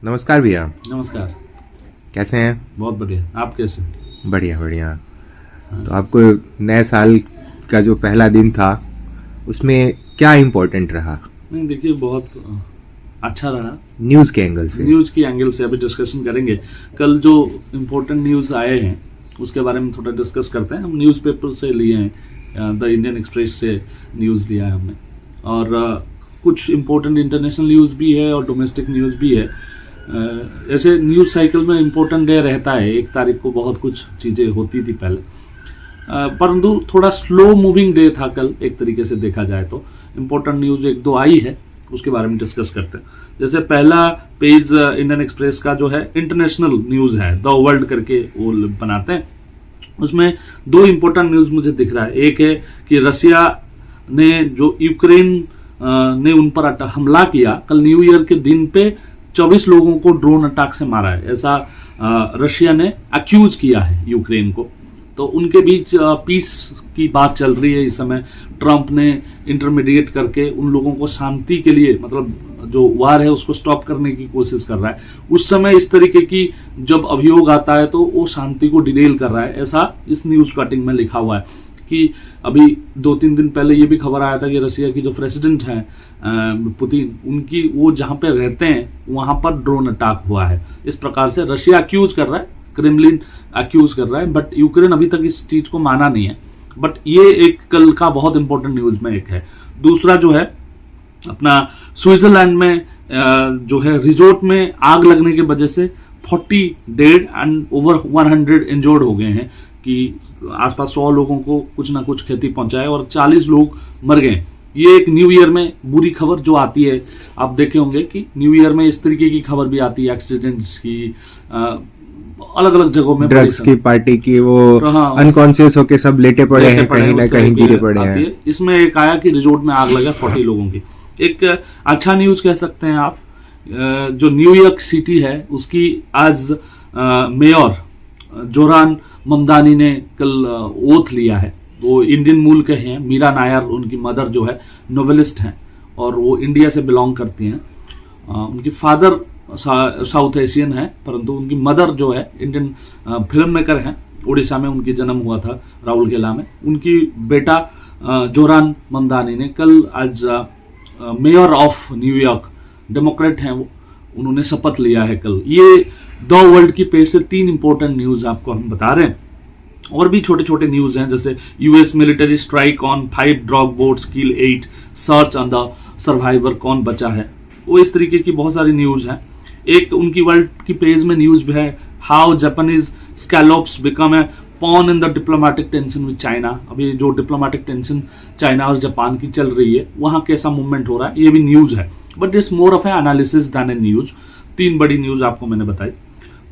नमस्कार भैया। नमस्कार। कैसे हैं? बहुत बढ़िया। आप कैसे? बढ़िया बढ़िया। तो आपको नए साल का जो पहला दिन था उसमें क्या इम्पोर्टेंट रहा? नहीं, देखिए, बहुत अच्छा रहा। न्यूज़ के एंगल से? न्यूज़ की एंगल से अभी डिस्कशन करेंगे। कल जो इम्पोर्टेंट न्यूज़ आए हैं उसके बारे में थोड़ा डिस्कस करते हैं। हम न्यूज़पेपर से लिए हैं, द इंडियन एक्सप्रेस से न्यूज़ लिया है हमने, और कुछ इम्पोर्टेंट इंटरनेशनल न्यूज़ भी है और डोमेस्टिक न्यूज़ भी है। ऐसे न्यूज़ साइकिल में इम्पोर्टेंट डे रहता है, 1 तारीख को बहुत कुछ चीज़ें होती थी पहले, परंतु थोड़ा स्लो मूविंग डे था कल एक तरीके से देखा जाए तो। इम्पोर्टेंट न्यूज़ 1-2 आई है, उसके बारे में डिस्कस करते हैं। जैसे पहला पेज इंडियन एक्सप्रेस का जो है इंटरनेशनल न्यूज़ है, द वर्ल्ड करके वो बनाते हैं। उसमें 2 इम्पोर्टेंट न्यूज़ मुझे दिख रहा है। एक है कि रशिया ने जो यूक्रेन ने उन पर हमला किया, कल न्यू ईयर के दिन पे 24 लोगों को ड्रोन अटैक से मारा है, ऐसा रशिया ने अक्यूज किया है यूक्रेन को। तो उनके बीच पीस की बात चल रही है इस समय। ट्रंप ने इंटरमीडिएट करके उन लोगों को शांति के लिए, मतलब जो वार है उसको स्टॉप करने की कोशिश कर रहा है। उस समय इस तरीके की जब अभियोग आता है तो वो शांति को डिरेल कर रहा है, ऐसा इस न्यूज कटिंग में लिखा हुआ है। कि अभी 2-3 दिन पहले ये भी खबर आया था कि रशिया की जो प्रेसिडेंट हैं पुतिन, उनकी वो जहां पे रहते हैं वहां पर ड्रोन अटैक हुआ है। इस प्रकार से रशिया अक्यूज कर रहा है, क्रेमलिन अक्यूज कर रहा है, बट यूक्रेन अभी तक इस चीज को माना नहीं है। बट ये एक कल का बहुत इंपॉर्टेंट न्यूज में एक है। दूसरा जो है अपना स्विट्जरलैंड में जो है रिजोर्ट में आग लगने की वजह से 40 डेड एंड ओवर 100 इंजर्ड हो गए हैं, कि आसपास 100 लोगों को कुछ ना कुछ क्षति पहुंचाए और 40 लोग मर गए। ये एक न्यू ईयर में बुरी खबर जो आती है, आप देखे होंगे कि न्यू ईयर में इस तरीके की खबर भी आती है, एक्सीडेंट्स की, अलग अलग जगहों में ड्रग्स की पार्टी की, वो अनकॉन्शियस होके सब लेटे पड़े हैं, कहीं ना कहीं गिरे पड़े हैं। इसमें एक आया कि रिजोर्ट में आग लगा 40 लोगों की। एक अच्छा न्यूज कह सकते हैं आप। जो न्यूयॉर्क सिटी है उसकी आज मेयर जोरान ममदानी ने कल ओथ लिया है। वो इंडियन मूल के हैं। मीरा नायर उनकी मदर जो है नोवेलिस्ट हैं और वो इंडिया से बिलोंग करती हैं। उनकी फादर साउथ एशियन है, परंतु उनकी मदर जो है इंडियन फिल्म मेकर हैं। उड़ीसा में उनकी जन्म हुआ था, राउरकेला में। उनकी बेटा जोरान ममदानी ने कल आज मेयर ऑफ न्यूयॉर्क, डेमोक्रेट हैं वो, उन्होंने शपथ लिया है कल। ये द वर्ल्ड की पेज से 3 इंपॉर्टेंट न्यूज आपको हम बता रहे हैं। और भी छोटे छोटे न्यूज हैं, जैसे US military strike on 5 drug boats kill 8, search on the survivor, कौन बचा है। वो इस तरीके की बहुत सारी न्यूज हैं। एक उनकी वर्ल्ड की पेज में न्यूज भी है, how Japanese scallops become a pawn in the diplomatic tension with China. अभी जो डिप्लोमेटिक टेंशन चाइना और जापान की चल रही है, वहां कैसा मूवमेंट हो रहा है, ये भी न्यूज है, but it's more of a analysis than a news. 3 बड़ी न्यूज आपको मैंने बताई।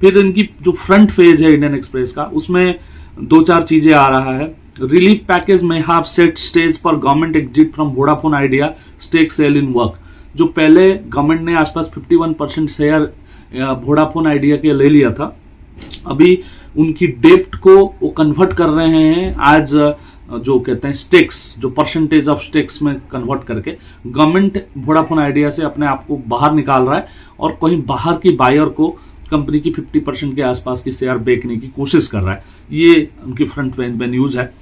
फिर इनकी जो फ्रंट पेज है इंडियन एक्सप्रेस का, उसमें 2-4 चीजें आ रहा है। रिलीफ पैकेज में have set stage for government exit from Vodafone Idea stake sale in work. जो पहले गवर्नमेंट ने आसपास 51% शेयर वोडाफोन आइडिया के ले लिया था, अभी उनकी डेप्ट को वो कन्वर्ट कर रहे हैं आज, जो कहते हैं स्टेक्स, जो परसेंटेज ऑफ स्टेक्स में कन्वर्ट करके गवर्नमेंट वोडाफोन आइडिया से अपने आप को बाहर निकाल रहा है और कहीं बाहर की बायर को कंपनी की 50% के आसपास की शेयर बेचने की कोशिश कर रहा है। ये उनकी फ्रंट पेज में न्यूज है।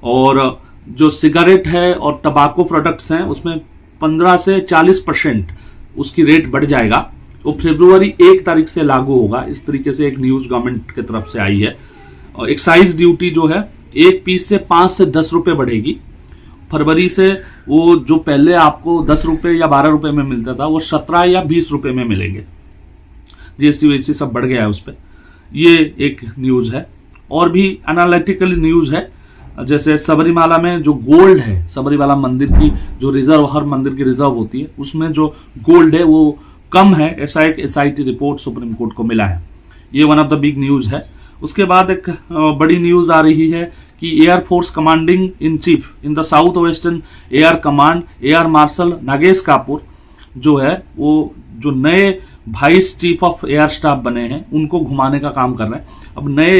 और जो सिगरेट है और टबाको प्रोडक्ट्स हैं, उसमें 15 से 40% उसकी रेट बढ़ जाएगा। वो फरवरी 1 तारीख से लागू होगा। इस तरीके से एक न्यूज गवर्नमेंट की तरफ से आई है। और एक्साइज ड्यूटी जो है एक पीस से 5 से 10 रुपए बढ़ेगी। फरवरी से वो जो पहले आपको 10 रुपए या 12 रुपए में मिलता था, वो 17 या 20 रुपए में मिलेंगे। जीएसटी वीएसटी सब बढ़ गया है उस पर। ये एक न्यूज है। और भी एनालिटिकल न्यूज है, जैसे सबरीमाला में जो गोल्ड है, सबरीमाला मंदिर की जो रिजर्व, हर मंदिर की रिजर्व होती है, उसमें जो गोल्ड है वो कम है, ऐसा एक एसआईटी रिपोर्ट सुप्रीम कोर्ट को मिला है। ये one of the big news है। उसके बाद एक बड़ी न्यूज आ रही है कि air force commanding in chief in the south western air command air marshal Nagesh Kapoor जो है, वो जो नए vice chief of air staff बने हैं, उनको घुमाने का काम कर रहे हैं। अब नए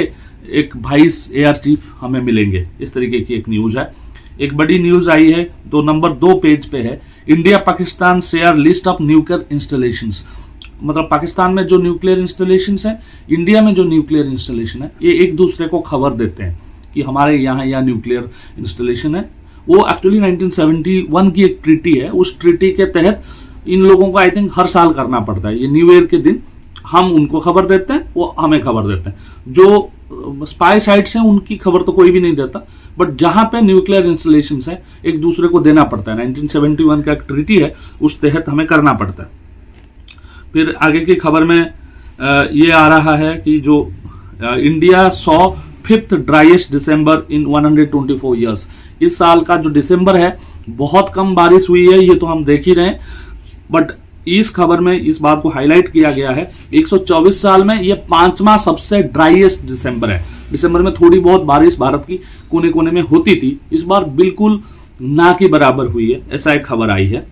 एक वाइस एयर चीफ हमें मिलेंगे, इस तरीके की एक न्यूज है। एक बड़ी न्यूज आई है, तो नंबर 2 पेज पे है, India Pakistan share list of nuclear installations. मतलब पाकिस्तान में जो न्यूक्लियर इंस्टॉलेशन है, इंडिया में जो न्यूक्लियर इंस्टॉलेशन है, ये एक दूसरे को खबर देते हैं कि हमारे यहाँ न्यूक्लियर इंस्टॉलेशन है। वो एक्चुअली 1971 की एक ट्रीटी है, उस ट्रीटी के तहत इन लोगों को आई थिंक हर साल करना पड़ता है। ये न्यू ईयर के दिन हम उनको खबर देते हैं, वो हमें खबर देते हैं। जो स्पाई साइट्स हैं उनकी खबर तो कोई भी नहीं देता, बट जहां पे न्यूक्लियर इंस्टॉलेशन है एक दूसरे को देना पड़ता है। 1971 का एक ट्रीटी है, उस तहत हमें करना पड़ता है। फिर आगे की खबर में ये आ रहा है कि जो इंडिया सॉ 5th ड्राइएस्ट दिसंबर इन 124 ईयर्स। इस साल का जो दिसंबर है बहुत कम बारिश हुई है, ये तो हम देख ही रहे हैं, बट इस खबर में इस बात को हाईलाइट किया गया है 124 साल में ये 5वां सबसे ड्राइएस्ट दिसंबर है। दिसंबर में थोड़ी बहुत बारिश भारत की कोने कोने में होती थी, इस बार बिल्कुल ना के बराबर हुई है, ऐसा एक खबर आई है।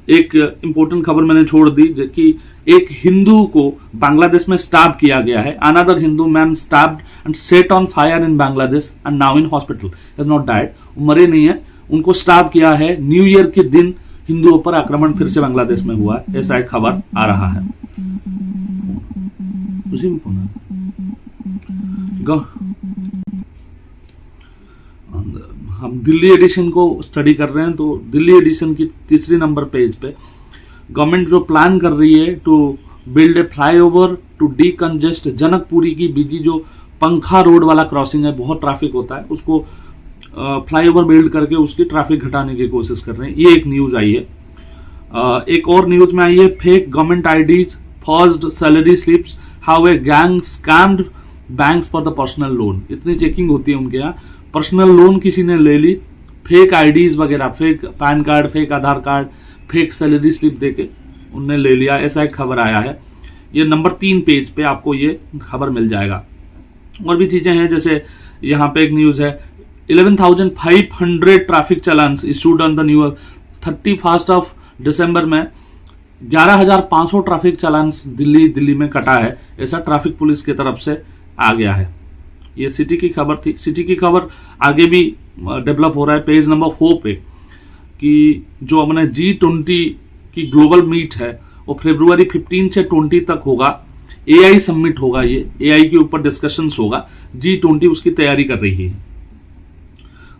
एक इंपॉर्टेंट खबर मैंने छोड़ दी कि एक हिंदू को बांग्लादेश में स्टैब किया गया है। Another Hindu man stabbed and set on fire in Bangladesh and now in hospital, has not died. मरे नहीं है, उनको स्टैब किया है। न्यू ईयर के दिन हिंदुओं पर आक्रमण फिर से बांग्लादेश में हुआ, ऐसा एक खबर आ रहा है। उसी में हम दिल्ली एडिशन को स्टडी कर रहे हैं, तो दिल्ली एडिशन की 3 नंबर पेज पे गवर्नमेंट जो प्लान कर रही है to build a flyover to decongest Janakpuri की बीजी जो पंखा रोड वाला क्रॉसिंग है, बहुत ट्रैफिक होता है, उसको फ्लाईओवर बिल्ड करके उसकी ट्रैफिक घटाने की कोशिश कर रहे हैं। ये एक न्यूज आई है। एक और न्यूज में आई है fake government IDs, forged salary slips, how a gang scammed banks for the personal loan. इतनी चेकिंग होती है उनके यहाँ, पर्सनल लोन किसी ने ले ली, फेक आईडीज वगैरह, fake PAN card, fake Aadhaar card, fake salary slip देके उनने ले लिया, ऐसा एक खबर आया है। ये नंबर 3 पेज पे आपको ये खबर मिल जाएगा। और भी चीजें हैं, जैसे यहाँ पे एक न्यूज है 11,500 traffic चालान्स issued on the new year. 31 of December में 11,500 ट्रैफिक चालान्स दिल्ली में कटा है, ऐसा ट्रैफिक पुलिस की तरफ से आ गया है। ये सिटी की खबर थी। सिटी की खबर आगे भी डेवलप हो रहा है पेज नंबर 4 पे, कि जो अपने G20 की ग्लोबल मीट है वो फरवरी 15 से 20 तक होगा। AI समिट होगा, ये AI के ऊपर डिस्कशंस होगा, G20 उसकी तैयारी कर रही है।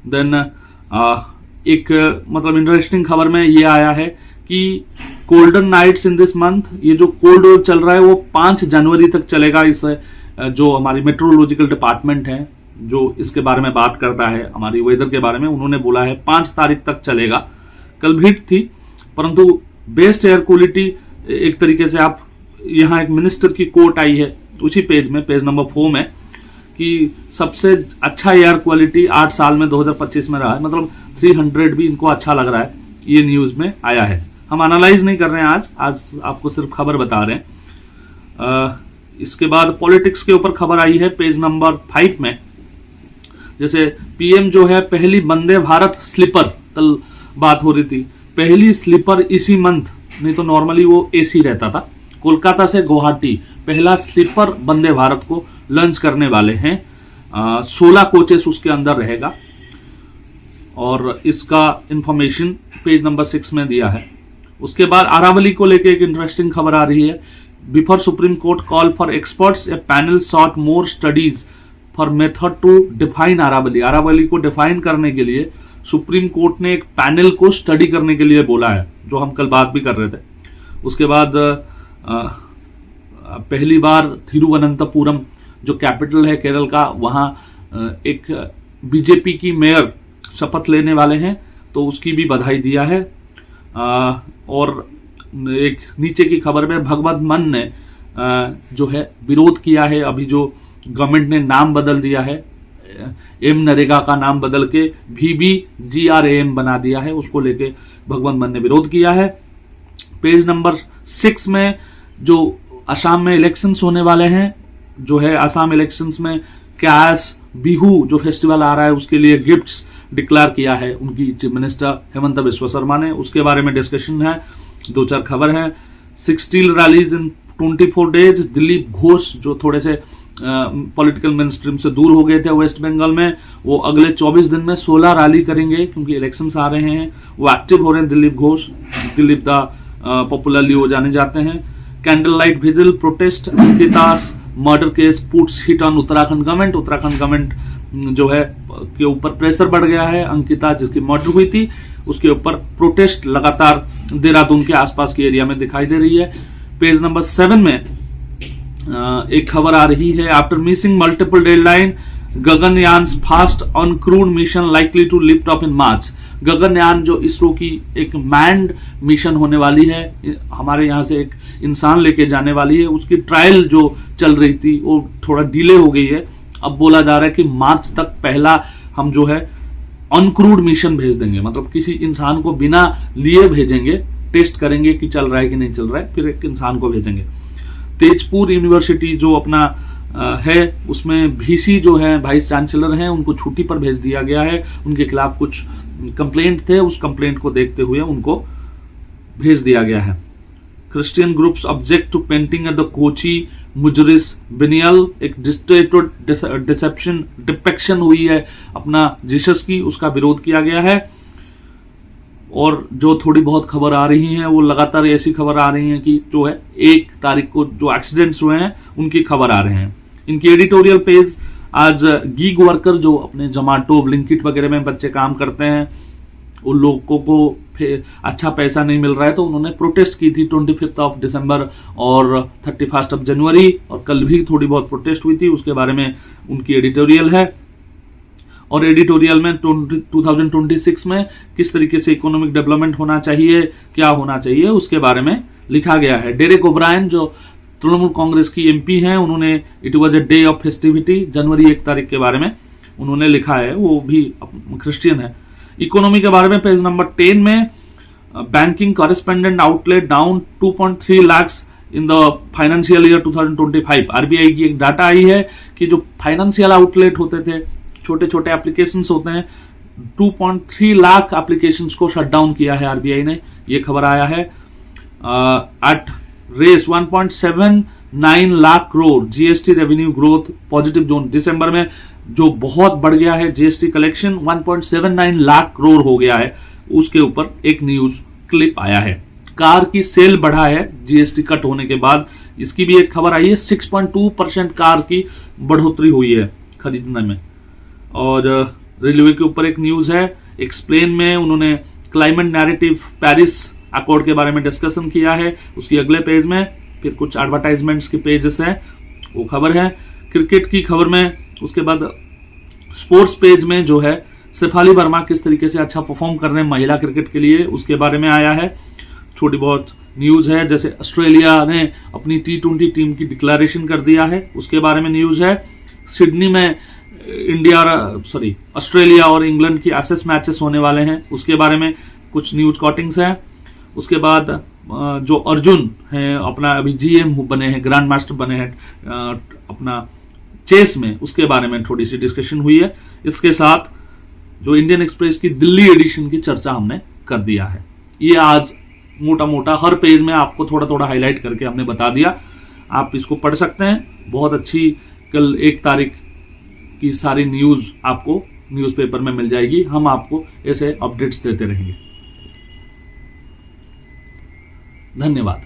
देन एक मतलब इंटरेस्टिंग खबर में ये आया है कि कोल्डन नाइट्स इन दिस मंथ, ये जो कोल्ड वेव चल रहा है वो 5 जनवरी तक चलेगा। इस जो हमारी मेट्रोलॉजिकल डिपार्टमेंट है जो इसके बारे में बात करता है, हमारी वेदर के बारे में, उन्होंने बोला है 5 तारीख तक चलेगा। कल भी थी, परंतु बेस्ट एयर क्वालिटी एक तरीके से आप यहाँ एक मिनिस्टर की कोट आई है उसी पेज में, पेज नंबर 4 में, कि सबसे अच्छा एयर क्वालिटी 8 साल में 2025 में रहा है। मतलब 300 भी इनको अच्छा लग रहा है, ये न्यूज में आया है। हम एनालाइज नहीं कर रहे हैं आज आपको सिर्फ खबर बता रहे हैं। इसके बाद पॉलिटिक्स के ऊपर खबर आई है पेज नंबर 5 में। जैसे पीएम जो है पहली वंदे भारत स्लीपर, कल बात हो रही थी, पहली स्लीपर इसी मंथ, नहीं तो नॉर्मली वो एसी रहता था, कोलकाता से गुवाहाटी पहला स्लीपर वंदे भारत को लॉन्च करने वाले हैं। 16 कोचेस उसके अंदर रहेगा और इसका इंफॉर्मेशन पेज नंबर 6 में दिया है। उसके बाद अरावली को लेकर एक इंटरेस्टिंग खबर आ रही है। Before supreme court call for experts, a panel sought more studies for method to define Aravalli. Aravalli को डिफाइन करने के लिए सुप्रीम कोर्ट ने एक पैनल को स्टडी करने के लिए बोला है, जो हम कल बात भी कर रहे थे। उसके बाद पहली बार थिरुवनंतपुरम जो कैपिटल है केरल का, वहां एक बीजेपी की मेयर शपथ लेने वाले हैं, तो उसकी भी बधाई दिया है। और एक नीचे की खबर में भगवत मान ने जो है विरोध किया है। अभी जो गवर्नमेंट ने नाम बदल दिया है, एम नरेगा का नाम बदल के VBGRAM बना दिया है, उसको लेके भगवत मान ने विरोध किया है। पेज नंबर 6 में जो असम में इलेक्शंस होने वाले हैं, जो है असम इलेक्शंस में कैस बिहू जो फेस्टिवल आ रहा है उसके लिए गिफ्ट्स डिक्लेयर किया है उनकी चीफ मिनिस्टर हेमंत बिस्वा शर्मा ने, उसके बारे में डिस्कशन है। 2-4 खबर है। 16 रैलीज इन 24 डेज। दिलीप घोष जो थोड़े से पॉलिटिकल मेन स्ट्रीम से दूर हो गए थे वेस्ट बंगाल में, वो अगले 24 दिन में 16 रैली करेंगे क्योंकि इलेक्शंस आ रहे हैं। वो एक्टिव हो रहे हैं दिलीप घोष, दिलीप द पॉपुलरली वो जाने जाते हैं। Candle light vigil protest, Ankita's murder case puts hit on Uttarakhand government. Uttarakhand government जो है के ऊपर प्रेशर बढ़ गया है। अंकिता जिसकी मर्डर हुई थी उसके ऊपर प्रोटेस्ट लगातार देहरादून के आसपास के एरिया में दिखाई दे रही है। पेज नंबर 7 में एक खबर आ रही है, after missing multiple deadline Gaganyaan first uncrewed mission likely to lift off in March. Gaganyaan जो इसरो की एक मैन्ड मिशन होने वाली है, हमारे यहाँ से एक इंसान लेके जाने वाली है, उसकी ट्रायल जो चल रही थी वो थोड़ा डिले हो गई है। अब बोला जा रहा है कि मार्च तक पहला हम जो है अनक्रूड मिशन भेज देंगे, मतलब किसी इंसान को बिना लिए भेजेंगे, टेस्ट करेंगे कि चल रहा है कि नहीं चल रहा है, फिर एक इंसान को भेजेंगे। तेजपुर यूनिवर्सिटी जो अपना है उसमें वीसी जो है वाइस चांसलर हैं, उनको छुट्टी पर भेज दिया गया है। उनके खिलाफ कुछ कंप्लेंट थे, उस कंप्लेंट को देखते हुए उनको भेज दिया गया है। Christian groups object to painting at the Kochi Muziris biennale, एक डिपेक्शन हुई है अपना जीसस की, उसका विरोध किया गया है। और जो थोड़ी बहुत खबर आ रही है वो लगातार ऐसी खबर आ रही है कि जो है 1 तारीख को जो एक्सीडेंट्स हुए हैं उनकी खबर आ रहे हैं। इनकी एडिटोरियल पेज आज गीग वर्कर जो अपने जोमैटो ब्लिंकिट वगैरह में बच्चे काम करते हैं, उन लोगों को अच्छा पैसा नहीं मिल रहा है, तो उन्होंने प्रोटेस्ट की थी 25 दिसंबर और 31 जनवरी, और कल भी थोड़ी बहुत प्रोटेस्ट हुई थी, उसके बारे में उनकी एडिटोरियल है। और एडिटोरियल में 2026 में किस तरीके से इकोनॉमिक डेवलपमेंट होना चाहिए, क्या होना चाहिए, उसके बारे में लिखा गया है। डेरेक ओब्रायन जो तृणमूल कांग्रेस की एमपी हैं, उन्होंने it was a day of festivity, जनवरी 1 तारीख के बारे में उन्होंने लिखा है, वो भी क्रिश्चियन है। इकोनॉमी के बारे में पेज नंबर 10 में banking correspondent outlet down 2.3 lakh in the financial year 2025। RBI की एक डाटा आई है कि जो फाइनेंशियल आउटलेट होते थे, छोटे छोटे एप्लीकेशंस होते हैं, 2.3 लाख एप्लीकेशंस को शट डाउन किया है आरबीआई ने, ये खबर आया है। एट रेस 1.79 lakh crore GST revenue growth positive zone. दिसंबर में जो बहुत बढ़ गया है जीएसटी कलेक्शन, 1.79 लाख करोड़ हो गया है, उसके ऊपर एक न्यूज क्लिप आया है। कार की सेल बढ़ा है जीएसटी कट होने के बाद, इसकी भी एक खबर आई है। 6.2% कार की बढ़ोतरी हुई है खरीदने में। और रेलवे के ऊपर एक न्यूज है, एक्सप्लेन में उन्होंने क्लाइमेट नैरेटिव पेरिस अकॉर्ड के बारे में डिस्कशन किया है, उसकी अगले पेज में। फिर कुछ एडवर्टाइजमेंट्स के पेजेस हैं, वो खबर है। क्रिकेट की खबर में उसके बाद स्पोर्ट्स पेज में जो है शेफाली वर्मा किस तरीके से अच्छा परफॉर्म कर रहे हैं महिला क्रिकेट के लिए, उसके बारे में आया है। छोटी बहुत न्यूज है, जैसे ऑस्ट्रेलिया ने अपनी T20 टीम की डिक्लेरेशन कर दिया है, उसके बारे में न्यूज है। सिडनी में ऑस्ट्रेलिया और इंग्लैंड की एसेस मैचेस होने वाले हैं, उसके बारे में कुछ न्यूज कॉटिंग्स हैं। उसके बाद जो अर्जुन है अपना अभी जीएम बने हैं, ग्रैंड मास्टर बने हैं अपना चेस में, उसके बारे में थोड़ी सी डिस्कशन हुई है। इसके साथ जो इंडियन एक्सप्रेस की दिल्ली एडिशन की चर्चा हमने कर दिया है। ये आज मोटा मोटा हर पेज में आपको थोड़ा थोड़ा हाईलाइट करके हमने बता दिया, आप इसको पढ़ सकते हैं। बहुत अच्छी कल 1 तारीख की सारी न्यूज आपको न्यूज़पेपर में मिल जाएगी, हम आपको ऐसे अपडेट्स देते रहेंगे। धन्यवाद।